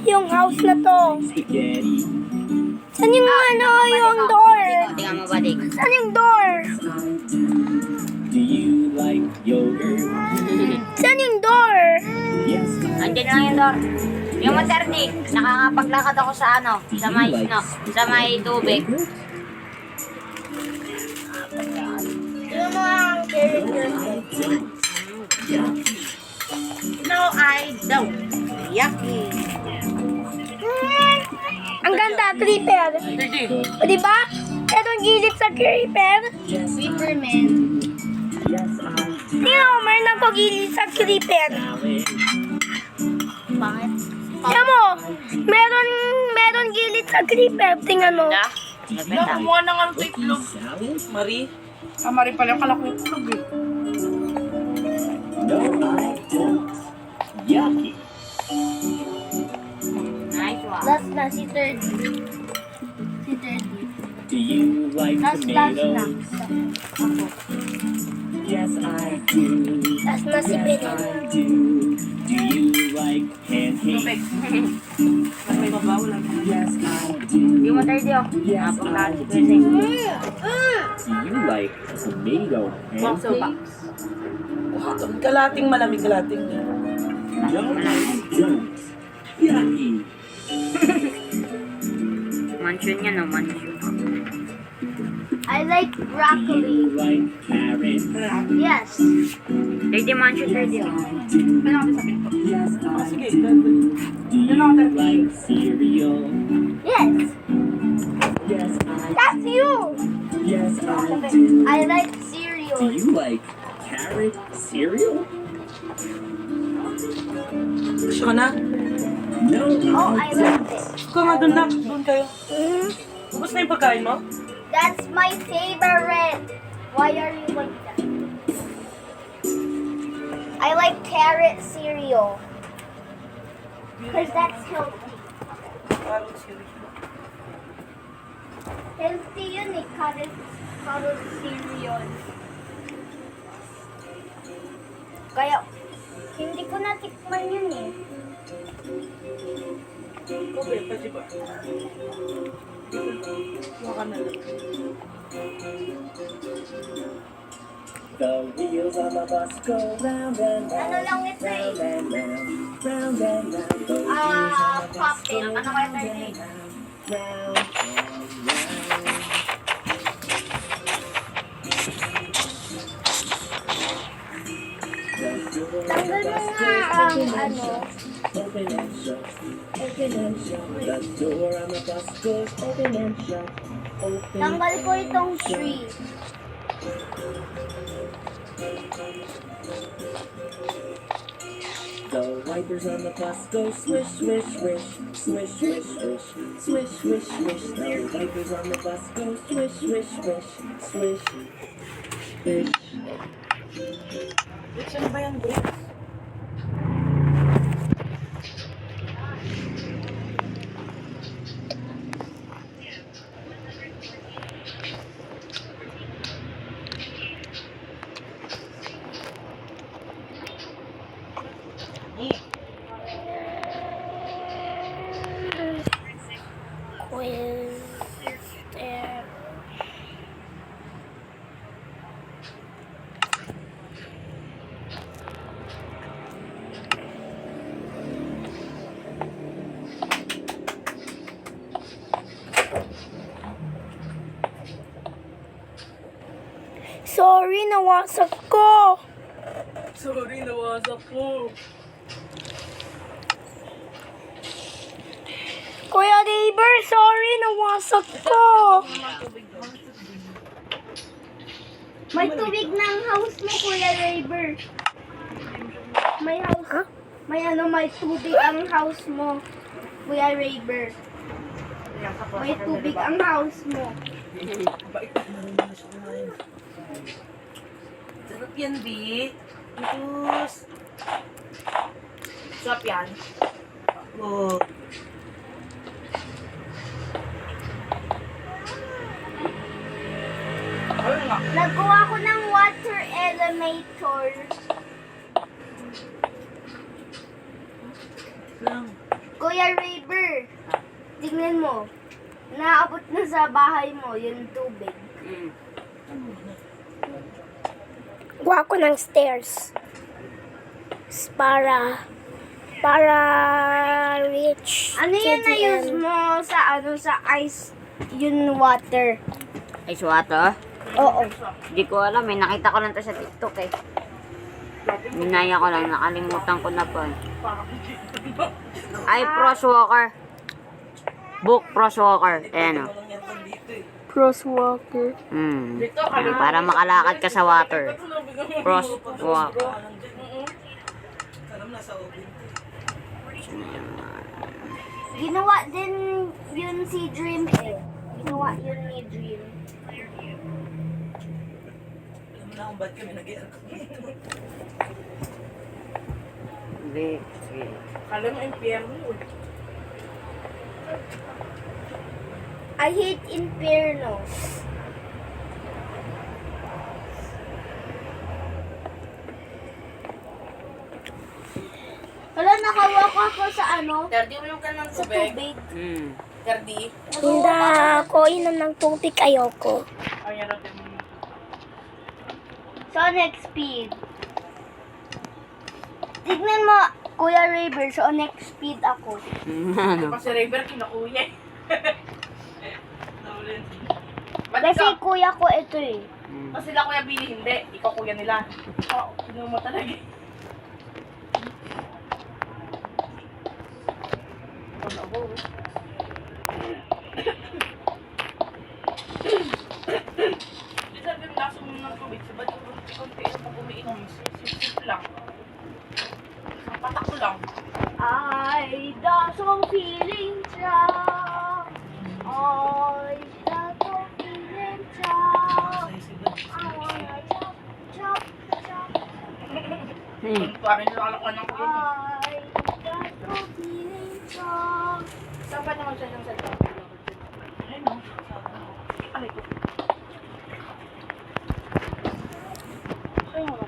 yung house na to? spaghetti. Saan yung yung door? Tingnan mo ba, Dick? Saan yung door? Do you like yogurt? Saan yung door? Yes, Andiyan lang yung door. Yung materni, nakakapaglakad ako sa sa may, sa may tubig. Yung mga characters. No, I don't. Yucky. Ang ganda, creeper. O, diba? Merong gilid sa creeper. Superman. yes, Tingnan mo, meron ako gilid sa creeper. Bakit? Tingnan mo, meron gilid sa creeper. Tingnan mo. Da? Kumuha na nga ng itlog. Marie? Ah, Marie pala yung kalak ng itlog eh. no, I don't. Yucky. Nice one. Last na, si third. Si third. Do you like Last na. tomatoes? Yes, I do. Last na si Yes, Penny. I do. Do you like Tubig. pancakes? May babawal lang. Yes, I do. Yung materni, oh. Yes, I Napakalakas do. kasi. Do you like tomato So, pancakes? kalating malamig, kalating. No, I don't. Yucky. Mansion yan, no? Mansion. I like Do broccoli. you like carrots? Yes. 30 mansion, 30, oh. Yes, I Sige, do. Do you like cereal? Yes. Yes, I That's you. Yes, I do. I like Do cereal. you like carrot cereal? Gusto ka na? No, Oh, I like it. Ikaw nga doon na. Doon kayo. Mm, Ubus na yung pagkain mo? that's my favorite. Why are you like that? I like carrot cereal. Because that's healthy. Parang serious. Healthy yun eh, carrot cereal. Kaya, hindi ko natikman yun eh. Ikaw ba? Pwede ba? Maka na lang. the wheels on the bus go round and round. Ano lang ito eh? Round and round, round and round. The wheels on the bus Poppin. go Ano kaya round tayo and round, round and round. Tanggal mo nga ang ano. Open and shut, open and shut. The door on the bus goes open and shut, open. Tanggal ko itong tree. The wipers on the bus go swish, swish, swish, swish, swish, swish, swish, swish, swish. The wipers on the bus go swish, swish, swish, swish, swish. Which ano ba yan, Bricks? Quiz there. Sorry, nawasak ko. Sorry, nawasak ko. Kuya Neighbor, sorry, nawasak ko. May tubig ng house mo, Kuya Neighbor. May house. May tubig ang house mo, Kuya Neighbor. May tubig ang house mo. Bait na rin siya kumain. Sarap yan, B. Tus. Sarap yan. Oh. Ayun nga. Nagawa ko ng water elevator. Lang. Kuya Kuya Raver, tingnan mo. Naabot na sa bahay mo yung tubig. Mm. Gawa ko ng stairs. Para rich. Ano yan na use mo sa ice yung water? Ice water? Oo. Hindi ko alam eh. Nakita ko lang to sa TikTok eh. Minaya ko lang. Nakalimutan ko na po eh. Ay, Frostwalker. Book Frostwalker. Ayan o. Crosswalker. Para makalakad ka sa water. Frostwalker. Ginawa din yun si Dream eh. Ginawa yun ni Dream. Alam mo na kung ba't kami nag-aircon. Victory. Kala mo impyerno. I hate Inferno. Wala, nakawalk ako sa ano? Terdi, uminom ka ng Sa tubig. tubig. Terdi. Hindi ako inom ng tubig. Ayoko. Ay, yan natin. Sonic Speed. Tignan mo, Kuya Raver, Sonic Speed ako. Ano? Kasi River, kinakuya eh. Ba't Kasi ikaw? kuya ko ito eh. Kasi sila kuya Billy, hindi. Ikaw kuya nila. Oo, sino mo talaga eh. Wala ko eh. Di sabi mo nasa mo ng tubig, sa ba't konti mo umiinom, sip lang. Isang patak ko lang. Ay, dasong feeling siya. Ay, dasong feeling siya. I wanna chop, chop, chop. Parang nilalakon ng kuya niya. Ay, dasong feeling siya. Saan ba naman siya ng salita? Ayun o. Alay ko. Ayun o.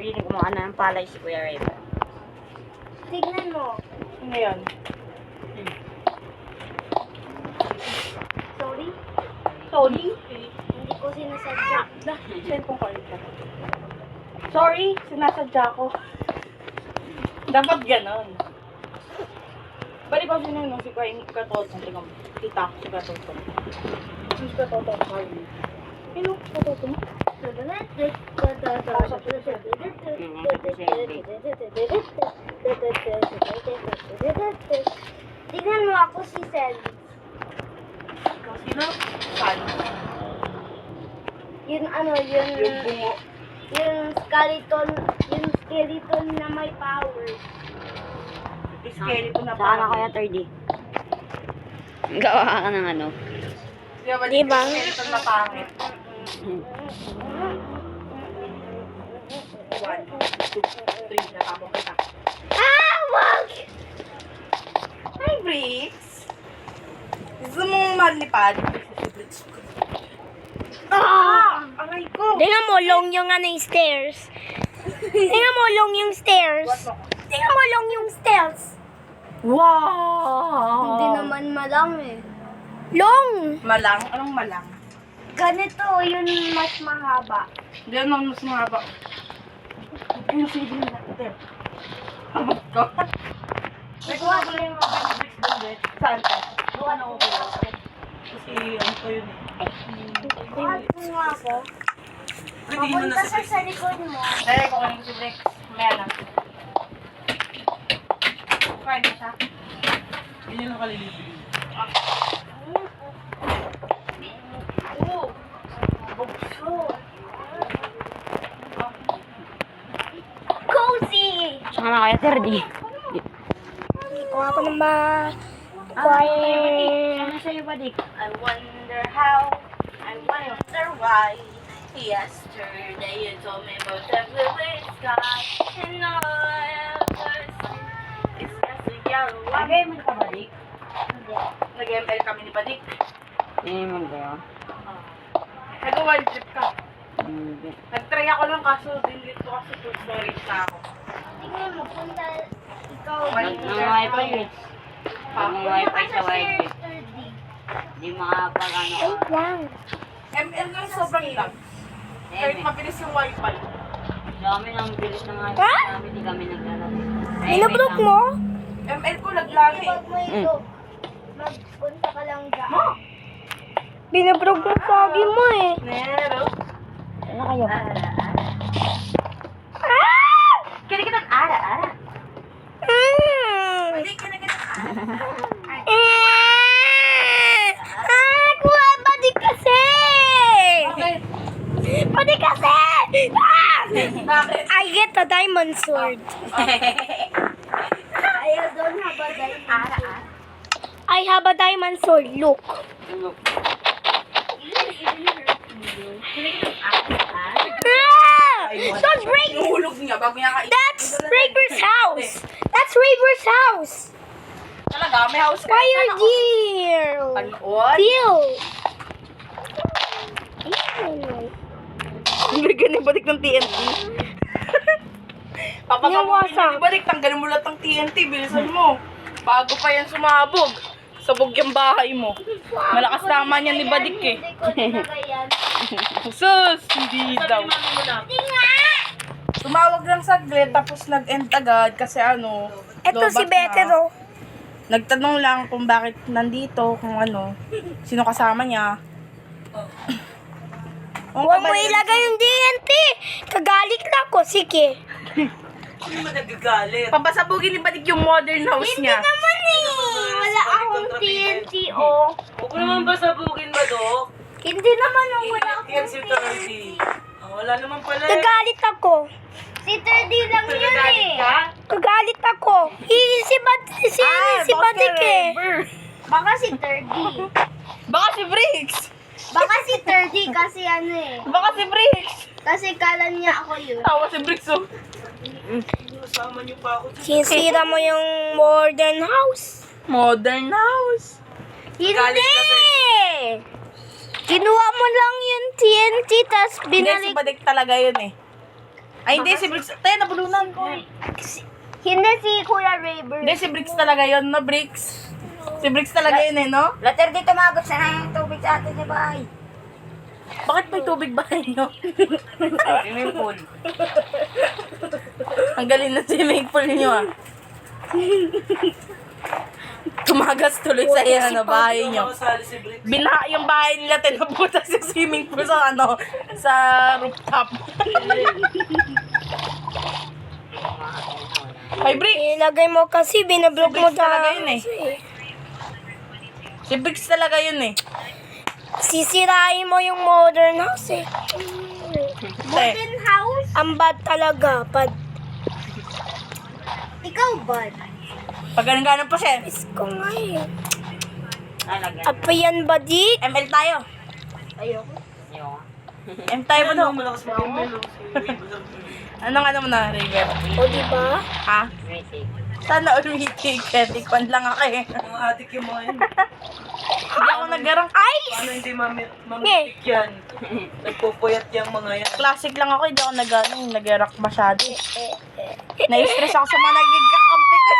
Pili ko mga ng palay si Kuya Raven. Tignan mo. Ngayon. Sorry, Sorry. hindi ko sinasadya. Cellphone ko ulit. Sorry, sinasadya ko. Dapat ganon. Balik ko sino nung si Kuya Katoto. Tingnan mo. Kita ko si Katoto. Si Katoto. Sino? Katoto mo? Tignan mo ako si Sel. Ikaw sino? Saan? Yun ano, yun, Yung bungo. yung skeleton na may power. Skeleton na Saan na Kuya 3D? Gawa ka ng ano? Di ba? Di ba? Skeleton na pangit. 1, 2, 3. Natabong kita. Ah, wag! Hi, Bricks! Gusto mong malipad? Ah! Aray ko! Tingnan mo, long yung ano yung stairs. Tingnan mo, long yung stairs. Tingnan mo, long yung stairs. Wow! Hindi naman malang eh. Long! Malang? Anong malang? Ganito, yun mas mahaba. Hindi ano mas mahaba. Yung CD na natin. Abot ko. May kuha ko lang yung mga Bricks doon, Bricks. Saan ka? Buka na ako ko. Kasi ano ko yun eh. Bakit mo nga ako? Pwede mo na Papunta sa sa likod mo. Dahil ko kunin ko si Bricks. Maya na. Kain na siya. Ganyan lang kalilitin. Oo. Bugso. Cozy! Saan na Kuya 3D? Gawa ko ng ba... Saan na sa'yo ba, Dick? I wonder how, I wonder why. Yesterday you told me about the blue sky, and all I ever see is just a yellow one. Nag-ML ka ba, Dick? Nag-ML kami ni Badik. ML ba yun? Nag-one trip ka. Nag-try ako lang kaso delete ko kasi full storage na ako. Tingnan mo, punta ikaw. Nang-wifi eh. Nang-wifi sa wifi. Di makapag ano. Wait lang. ML lang sobrang lang. Kahit mabilis yung wifi. Sa amin ang bilis ng wifi. Ha? Sa amin di kami naglalaro. Binablock mo? ML ko naglagi. Pag mo ito, magpunta ka lang dyan. Binablock mo pogi mo eh. Nero. Ano kayo? Ah! Kinikitan ara-ara. Hindi ka na Kuha, pati kasi! Pati kasi! Ah! Bakit? I get a diamond sword. Ayaw doon habang dahil. I have a diamond sword, look. Ah! Don't break! Hulog niya bago niya kainin. That's Raver's house! That's Raver's house! Talaga, may house ka. Fire deer! Panood? Deal! Bigyan ni balik ng TNT. Papasabugin Iwasan. ni balik, tanggalin mo lahat ng TNT, bilisan mo. Bago pa yan sumabog. Sabog yung bahay mo. Malakas naman yan ni Badik eh. Hindi ko tinagay yan. Sus! Hindi daw. Tumawag lang saglit, tapos nag-end agad kasi ano. Ito si lobat na. Betero. Nagtanong lang kung bakit nandito, kung ano, sino kasama niya. Huwag mo ilagay yung DNT! Kagalit na ako, sige. Papasabugin ni Badik yung modern house niya. Naman eh! Wala akong TNT, oh. Huwag mo naman basabugin ba, Dok? Hindi naman ang wala akong Yan si Tardy. Wala naman pala. Kagalit ako. Si 3D lang yun eh. Kagalit ako. Si Badik eh. Baka si 3D. Baka si Briggs! Baka si 3D kasi ano eh. Baka si Briggs! Kasi kala niya ako yun. Tawa si Briggs oh. Kasama niyo pa ako. Sinisira mo yung modern house. Modern house. Hindi! Kinuha mo lang yung TNT, tas Hindi, si binalik. Badik talaga yun eh. Ay, hindi, si Briggs. Tayo, nabulunan ko. Hindi si Kuya Raver. Hindi, si Briggs talaga yun, no, Briggs? Si Briggs talaga yun eh, no? Later dito magot sa na yung tubig sa atin sa bahay. Bakit may tubig ba nyo? Swimming pool. Ang galing na swimming pool nyo ah. Tumagas tuloy sa yan, bahay nyo. Kasali si Brick. Binaha yung bahay nila, tinabutas yung swimming pool sa ano, sa rooftop. Ay, Briggs! Ilagay mo kasi, binablock Si mo Briggs talaga dahil. yun eh. Si Briggs talaga yun eh. Sisirain mo yung modern house eh. Modern house? Ang bad talaga, bad. Ikaw ba? Pag ganun pa siya, Miss ko nga eh. Talaga. Apa yan, Badik? ML tayo. Ayoko. M tayo mo no? Malakas mag-email. Anong ano mo na, River? O, diba? Ha? Waiting. Sana umitig. Tikpan lang ako eh. Mga adik yung mga yun. Hindi ako naggarang Paano hindi mamitik yan? Nagpupuyat yung mga yan. classic lang ako, hindi ako nag-rock masyado. Na-stress ako sa mga nagigkakampi ko.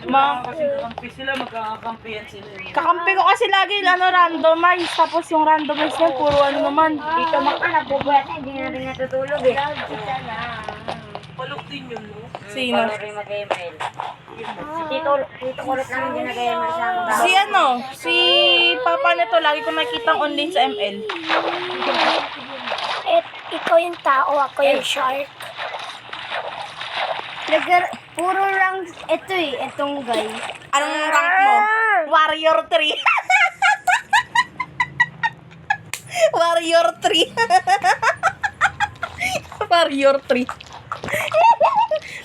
Kasi kakampi sila, magkakakampihan sila. Kakampi ko kasi lagi randomize. Tapos yung randomize na puro ano naman. Dito maka nabubuhat na, hindi na rin natutulog eh. Palok din yun, no? Sino? Paano rin mag-email? Si Tito Kulot lang hindi nag-email sa akin. Si ano? Si Papa nito, lagi ko nakikita online sa ML. Ikaw yung tao, ako yung shark. Puro rank ito eh, itong guy. Anong rank mo? Warrior 3. Warrior 3. Warrior 3.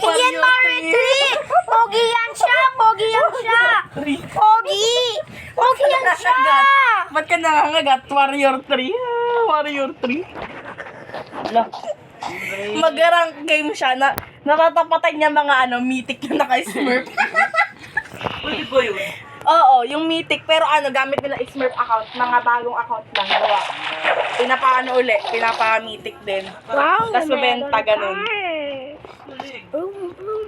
Hindi yan Mario 3! Pogi yan siya! Pogi yan siya! Pogi! Pogi yan siya! Ba't ka nangangagat? Warrior 3. Warrior 3. Wala. Mag-rank game siya na natatapatan niya mga ano, mythic na naka-smurf. Pwede ba yun? Oo, yung Mythic. Pero ano, gamit nila Smurf account. Mga bagong account lang. Gawa. Pinapa-Mythic din. Wow, Tapos mabenta, ganun. Boom, boom.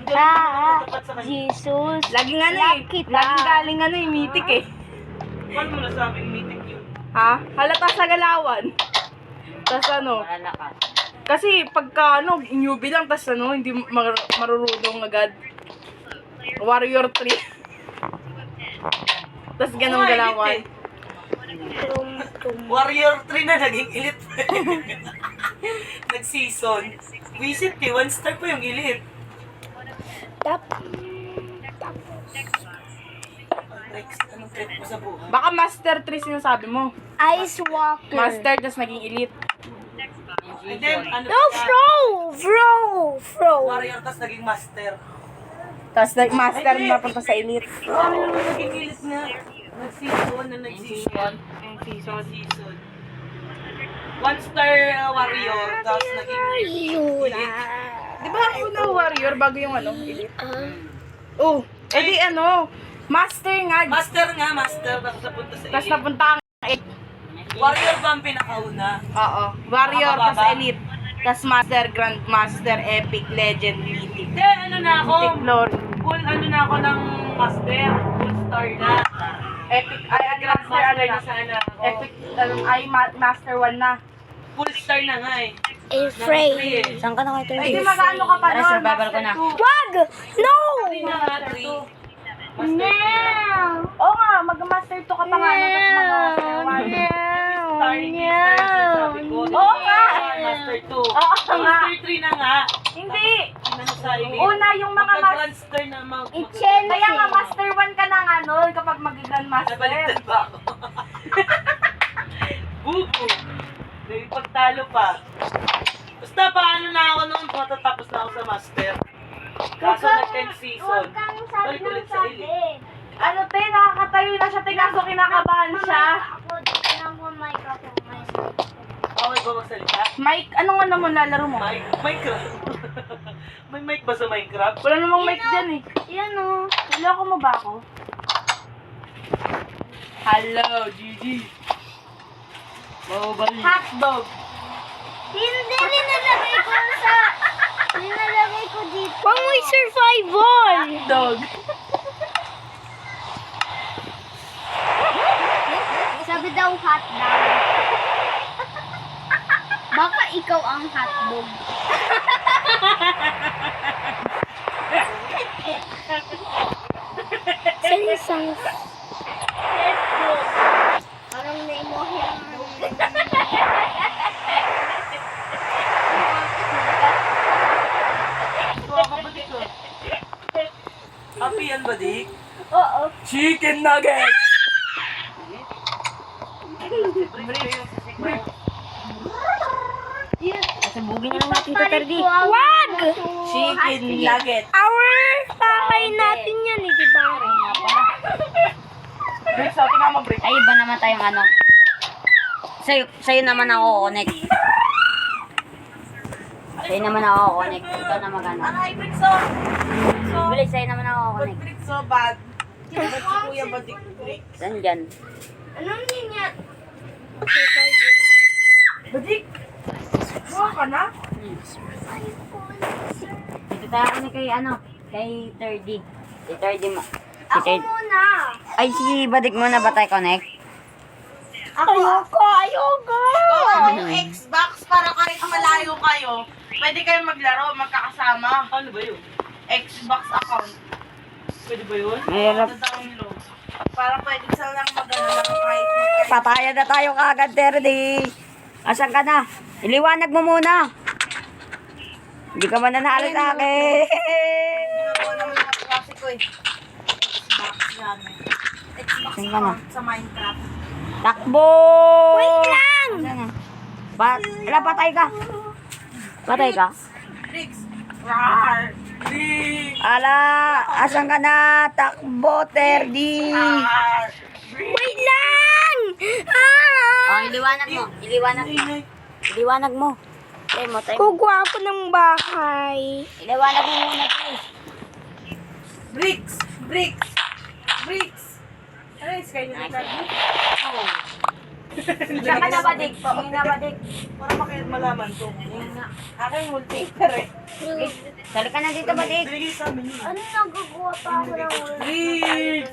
Ah, Jesus. Laging ano eh. Love kita. Laging galing ano eh, Mythic eh. Paano mo nasabing meeting yun? Ha? Halata sa galawan. Tapos ano, Malalakas. kasi pagka ano, newbie lang, tapos ano, hindi marurunong agad. Warrior 3. Tapos ganong galawan. Warrior 3 na naging elite. Nag-season. Visit eh, 1 star pa yung elite. Next, anong trip mo sa buhay? Baka Master 3 sinasabi mo. Ice Walker. Master, tapos naging elite. And then, ano No, Fro. Warrior, tas naging master. Tapos Master napunta sa elite. Ano yung naging elite nga? Nag-season na nag-season. Yung season. Season. 1 star warrior, tapos naging elite. Di ba ako na warrior bago yung ano, elite? Oh, edi ano, master nga. Master nga, master. Tapos napunta sa Tapos elite. napunta ang Warrior ba ang pinakauna? Oo, warrior, Mababa. tapos elite. Tapos master, grandmaster, epic, legend, mythic. Hindi, ano na ako? Mythic glory. Full ano na ako ng master. Full star na. Epic, ay, grandmaster, ano na. sana ako. Epic, ay, master 1 na. Full star na nga eh. Afraid. Free eh. Saan ka na kayo? Ay, di mag-ano ka pa Tara, doon, survival ko master na. 2. Wag! No! Free na nga, free. No! Oo nga, mag-master 2 ka pa nga, ano, tapos mag-master 1. Star, hindi star yung sinasabi ko. Oo nga. Master 2. Oo nga. Master 3 na nga. Hindi. Ano sa elite? Una, yung mga Magka-grand star na Chelsea. Kaya nga, master 1 ka na nga nun kapag mag-grandmaster. Nabaliktad ba ako? Bubu. May pagtalo pa. Basta paano na ako noon patatapos na ako sa master. Kaso nag-10 season. Huwag kang sabi Balik ng ulit sa elite. sabi. Ano te, nakakatayo na siya, te, kaso kinakabahan siya. Ako, tinang mo mic ako. Okay ba magsalita? Mike, ano nga naman lalaro mo? Minecraft. May mic ba sa Minecraft? Wala namang mic dyan eh. Yan o. Niloko mo ba ako? Hello, Gigi. Mababali. Hotdog. Hindi, nilalagay ko sa... Nilalagay ko dito. Pang may survival. Dog. Sabi daw hot dog. Baka ikaw ang hotdog. Salisang. Parang na-emohi ang Tuwa ka ba dito? Happy yan ba, Dick? Oo. Chicken nugget! Sabugin na lang natin ito, Terdi. Wag! Chicken nugget. Our bahay natin yan eh, diba? Break, so tingnan mo, break. Ay, iba naman tayong ano. Sa'yo naman ako connect. Sa'yo naman ako connect. Ikaw na magano. Ay, Brixo! Bilis, sa'yo naman ako connect. Brixo, bad. Ba't si Kuya ba, Dick? Saan dyan? Anong niya? Badik! Buha ka na? Dito tayo connect kay ano? Kay 30. Si 30 mo. Si Ako 30. muna. Ay, si Badik mo na ba tayo connect? Ayoko. Yung Xbox para kahit malayo kayo, pwede kayo maglaro, magkakasama. Ano ba yun? Xbox account. Pwede ba yun? Mahirap. Download. Para pwede sila lang mag-ano lang kahit magkakasama. Papaya na tayo kagad, Terdi. Asan ka na? Iliwanag mo muna. Hindi ka man nanalo sa akin. Ginagawa naman mga klase ko eh. Xbox namin. Xbox Saan ka na? account sa Minecraft. Takbo! Wait lang! Asan na? Ala, patay ka. Patay ka? Bricks! Rar! Bricks! Ala, asan ka na? Takbo, Terdi. Rar! Wait lang! Ah! Oh, iliwanag mo. Iliwanag mo. Iliwanag mo. Tayo mo, tayo mo. Kukuha ako ng bahay. Iliwanag mo muna, please. Bricks! Bricks! Bricks! Ano yung sky nila? Saka na ba, Dik? Hindi na ba, Dik? Para makaya malaman to. Akin multi. Pero eh. Sali ka na dito ba, Dik? Binigay sa amin yun. Ano nagagawa pa ako ng word? Bricks!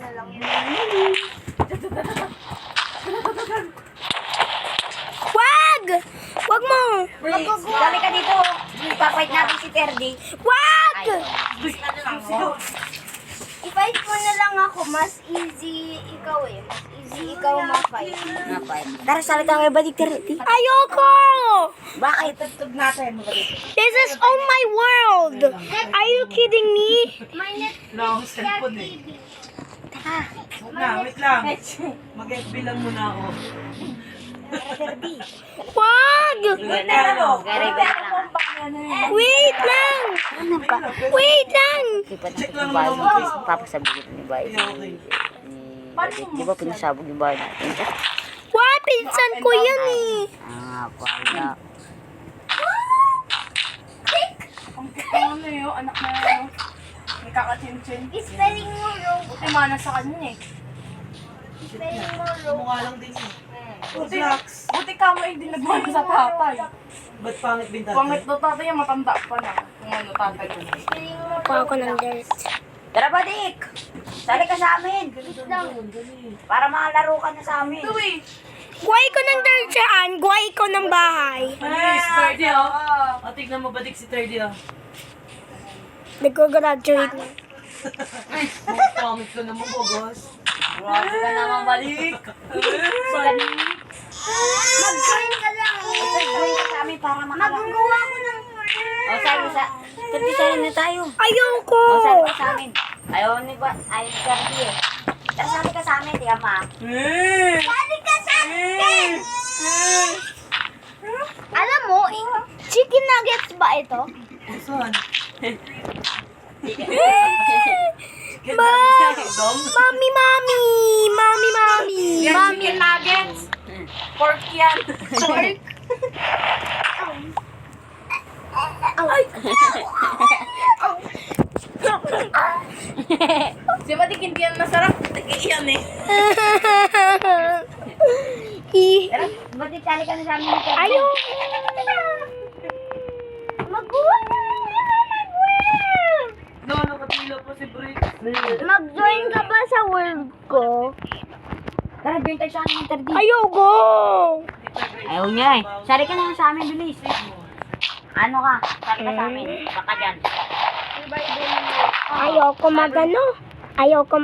Wag! Wag mo! Sali ka dito. Ipapait natin si Terdy. Wag! I-fight mo na lang ako. Mas easy ikaw eh. Mas easy ikaw ma-fight. Napait. Tara, salita kayo ba, Terdy? Ayoko! Bakit? Tutug natin. This is all my world! Are you kidding me? My net Wala akong cellphone eh. TV. Na, wait lang. Mag-FB lang muna ako. Wag! Wait lang. Wait lang! Wait lang! Check lang naman ako sa Facebook. Papasabihin ni Bayo. Di ba pinasabog yung bahay natin? Wag! Pinsan ko yun eh! Pala. Ano yun? Anak na ano? May kakachinchin. Spelling mo wrong. Buti mana sa kanya eh. Spelling mo wrong. Mukha lang din yun. Buti ka mo hindi nagmana sa tatay. Ba't pangit din tatay? Pangit daw tatay yung matanda pa na. Kung ano tatay ko. Spelling mo Pa ako ng dirt. Tara ba, Dik? Sali ka sa amin. Para makalaro ka na sa amin. Uy! Guway ko ng dirt saan? Guway ko ng bahay. Alis, 30 oh. O, tignan mo badik si 30 oh. Nag-graduate na. Pangit ko naman po, boss. Grabe ka naman, balik. Mag-join ka lang. Gawin ka sa amin para makalaro. Magagawa ko ng O, sali sa... Terdy, sali na tayo. Ayoko! O, sali ka sa amin. Ayaw ni Terdy eh. Tara, sali ka sa amin, tiyan ma. Sali ka sa akin! Alam mo, chicken nuggets ba ito? Saan? Ma! Mami, mami! Mami, mami! Yan, chicken nuggets! Pork yan! Pork! Di ba di hindi yan masarap? Iyan eh. Tara, ba't di sali ka na sa amin ni Terdy? Ayoko! Mag-join No, nakatila po si Bricks. Mag-join ka ba sa world ko? Tara, join tayo sa amin ni Terdy. Ayoko! Ayaw niya eh. Sali ka na sa amin, bilis. Ano ka? Sali ka sa amin. Baka dyan. Ayoko magano. Ayoko